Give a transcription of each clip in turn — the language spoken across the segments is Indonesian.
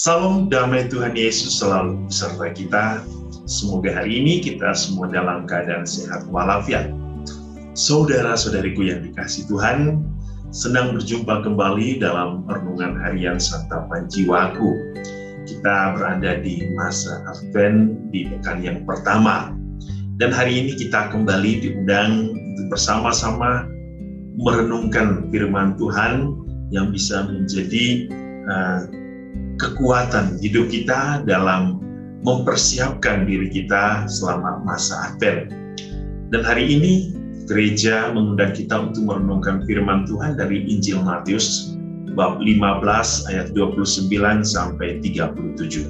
Salam damai Tuhan Yesus selalu beserta kita. Semoga hari ini kita semua dalam keadaan sehat walafiat. Saudara-saudariku yang dikasihi Tuhan, senang berjumpa kembali dalam renungan harian Santapan Jiwaku. Kita berada di masa Advent di pekan yang pertama. Dan hari ini kita kembali diundang untuk bersama-sama merenungkan firman Tuhan yang bisa menjadi kekuatan hidup kita dalam mempersiapkan diri kita selama masa Advent. Dan hari ini gereja mengundang kita untuk merenungkan firman Tuhan dari Injil Matius bab 15 ayat 29 sampai 37.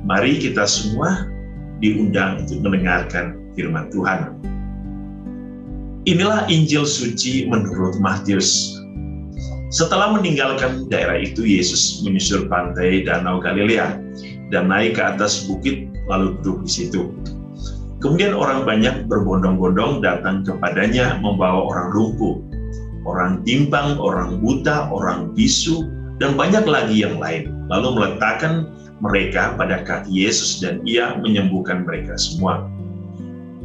Mari kita semua diundang untuk mendengarkan firman Tuhan. Inilah Injil suci menurut Matius. Setelah meninggalkan daerah itu, Yesus menyusur pantai Danau Galilea dan naik ke atas bukit lalu duduk di situ. Kemudian orang banyak berbondong-bondong datang kepadanya membawa orang lumpuh, orang timpang, orang buta, orang bisu, dan banyak lagi yang lain. Lalu meletakkan mereka pada kaki Yesus dan Ia menyembuhkan mereka semua.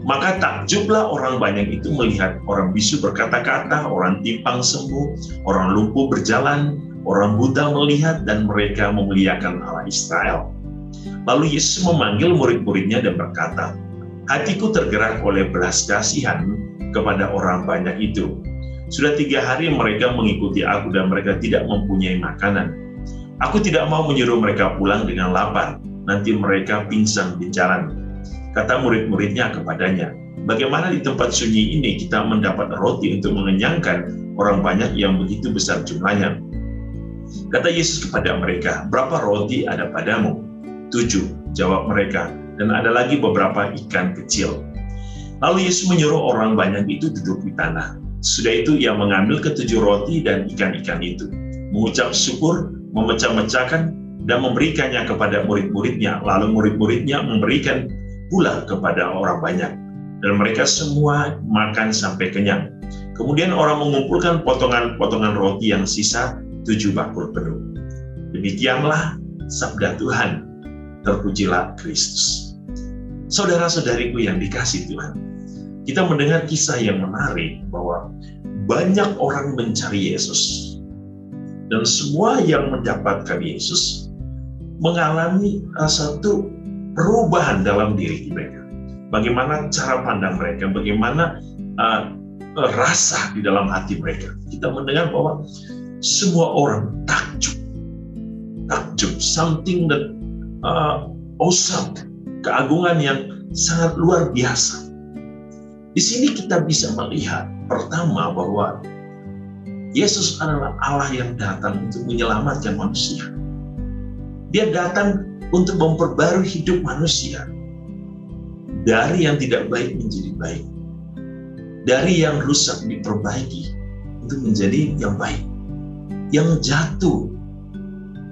Maka takjublah orang banyak itu melihat orang bisu berkata-kata, orang timpang sembuh, orang lumpuh berjalan, orang buta melihat, dan mereka memuliakan Allah Israel. Lalu Yesus memanggil murid-muridnya dan berkata, "Hatiku tergerak oleh belas kasihan kepada orang banyak itu. Sudah 3 hari mereka mengikuti aku dan mereka tidak mempunyai makanan. Aku tidak mau menyuruh mereka pulang dengan lapar, nanti mereka pingsan di jalan." Kata murid-muridnya kepadanya, "Bagaimana di tempat sunyi ini kita mendapat roti untuk mengenyangkan orang banyak yang begitu besar jumlahnya?" Kata Yesus kepada mereka, "Berapa roti ada padamu?" 7, jawab mereka, "dan ada lagi beberapa ikan kecil." Lalu Yesus menyuruh orang banyak itu duduk di tanah. Sudah itu Ia mengambil ke-7 roti dan ikan-ikan itu, mengucap syukur, memecah-mecahkan, dan memberikannya kepada murid-muridnya. Lalu murid-muridnya memberikan pula kepada orang banyak, dan mereka semua makan sampai kenyang. Kemudian orang mengumpulkan potongan-potongan roti yang sisa 7 bakul penuh. Demikianlah sabda Tuhan. Terpujilah Kristus. Saudara-saudariku yang dikasihi Tuhan, kita mendengar kisah yang menarik bahwa banyak orang mencari Yesus, dan semua yang mendapatkan Yesus mengalami satu perubahan dalam diri mereka. Bagaimana cara pandang mereka, bagaimana rasa di dalam hati mereka. Kita mendengar bahwa semua orang takjub, something that awesome, keagungan yang sangat luar biasa. Di sini kita bisa melihat pertama bahwa Yesus adalah Allah yang datang untuk menyelamatkan manusia. Dia datang untuk memperbarui hidup manusia dari yang tidak baik menjadi baik, dari yang rusak diperbaiki untuk menjadi yang baik, yang jatuh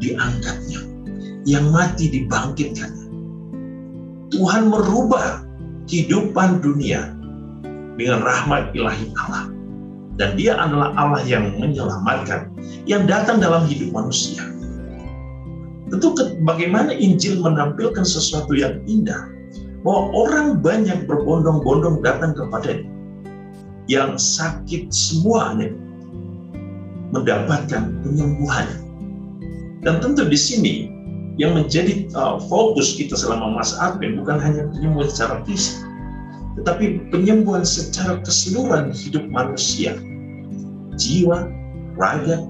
diangkatnya, yang mati dibangkitkannya. Tuhan merubah kehidupan dunia dengan rahmat ilahi Allah, dan Dia adalah Allah yang menyelamatkan, yang datang dalam hidup manusia. Tentu bagaimana Injil menampilkan sesuatu yang indah, bahwa orang banyak berbondong-bondong datang kepadanya, yang sakit semuanya mendapatkan penyembuhan. Dan tentu di sini yang menjadi fokus kita selama masa Advent bukan hanya penyembuhan secara fisik, tetapi penyembuhan secara keseluruhan hidup manusia, jiwa, raga,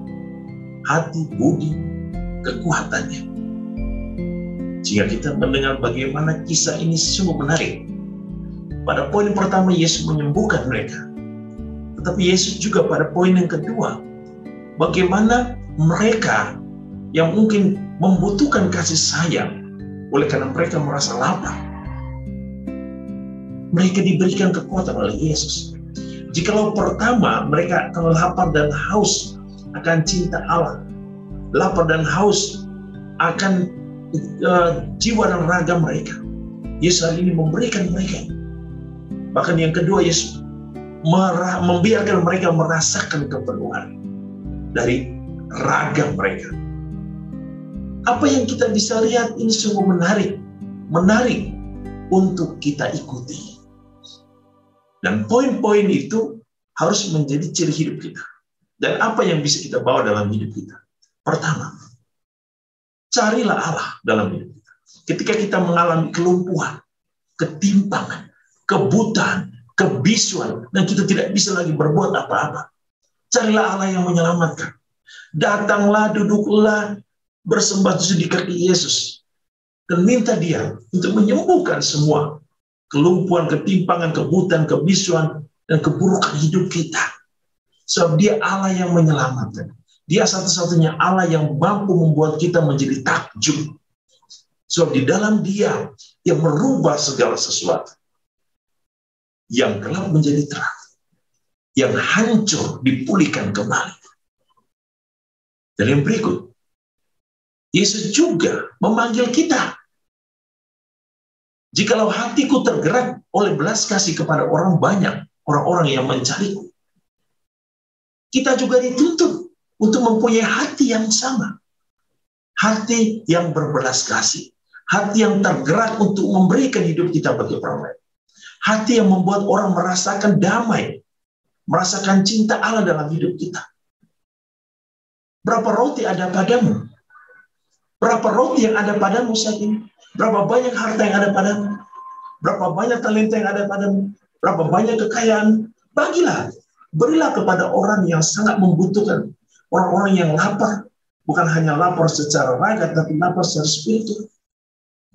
hati, budi, kekuatannya. Jika kita mendengar bagaimana kisah ini sungguh menarik. Pada poin pertama Yesus menyembuhkan mereka. Tetapi Yesus juga pada poin yang kedua, bagaimana mereka yang mungkin membutuhkan kasih sayang oleh karena mereka merasa lapar, mereka diberikan kekuatan oleh Yesus. Jikalau pertama mereka akan lapar dan haus akan cinta Allah, lapar dan haus akan jiwa dan raga mereka, Yesus hari ini memberikan mereka. Bahkan yang kedua, Yesus membiarkan mereka merasakan kepenuhan dari raga mereka. Apa yang kita bisa lihat ini sungguh menarik untuk kita ikuti. Dan poin-poin itu harus menjadi ciri hidup kita. Dan apa yang bisa kita bawa dalam hidup kita? Pertama, carilah Allah dalam hidup kita. Ketika kita mengalami kelumpuhan, ketimpangan, kebutaan, kebisuan, dan kita tidak bisa lagi berbuat apa-apa, carilah Allah yang menyelamatkan. Datanglah, duduklah, bersembah di kaki Yesus, dan minta Dia untuk menyembuhkan semua kelumpuhan, ketimpangan, kebutaan, kebisuan, dan keburukan hidup kita. Sebab Dia Allah yang menyelamatkan. Dia satu-satunya Allah yang mampu membuat kita menjadi takjub. Sebab di dalam Dia yang merubah segala sesuatu. Yang gelap menjadi terang. Yang hancur dipulihkan kembali. Dan yang berikut, Yesus juga memanggil kita. Jikalau hatiku tergerak oleh belas kasih kepada orang banyak, orang-orang yang mencariku, kita juga dituntut untuk mempunyai hati yang sama. Hati yang berbelas kasih. Hati yang tergerak untuk memberikan hidup kita bagi orang lain. Hati yang membuat orang merasakan damai. Merasakan cinta Allah dalam hidup kita. Berapa roti ada padamu? Berapa roti yang ada padamu saat ini? Berapa banyak harta yang ada padamu? Berapa banyak talenta yang ada padamu? Berapa banyak kekayaan? Bagilah. Berilah kepada orang yang sangat membutuhkan. Orang-orang yang lapar. Bukan hanya lapar secara raga, tapi lapar secara spiritual.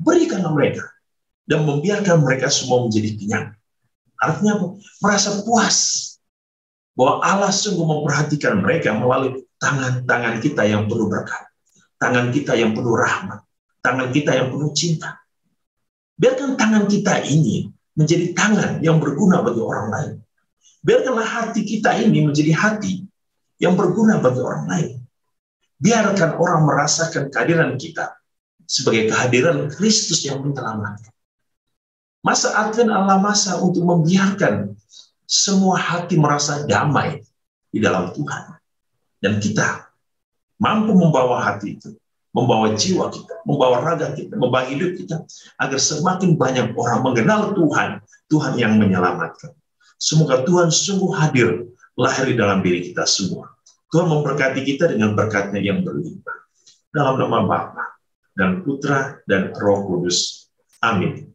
Berikanlah mereka. Dan membiarkan mereka semua menjadi kenyang. Artinya apa? Merasa puas. Bahwa Allah sungguh memperhatikan mereka melalui tangan-tangan kita yang penuh berkat. Tangan kita yang penuh rahmat. Tangan kita yang penuh cinta. Biarkan tangan kita ini menjadi tangan yang berguna bagi orang lain. Biarkanlah hati kita ini menjadi hati yang berguna bagi orang lain. Biarkan orang merasakan kehadiran kita sebagai kehadiran Kristus yang menyelamatkan. Masa Advent adalah masa untuk membiarkan semua hati merasa damai di dalam Tuhan. Dan kita mampu membawa hati itu, membawa jiwa kita, membawa raga kita, membawa hidup kita, agar semakin banyak orang mengenal Tuhan, Tuhan yang menyelamatkan. Semoga Tuhan sungguh hadir, lahir di dalam diri kita semua. Tuhan memberkati kita dengan berkat-Nya yang berlimpah. Dalam nama Bapa dan Putra dan Roh Kudus. Amin.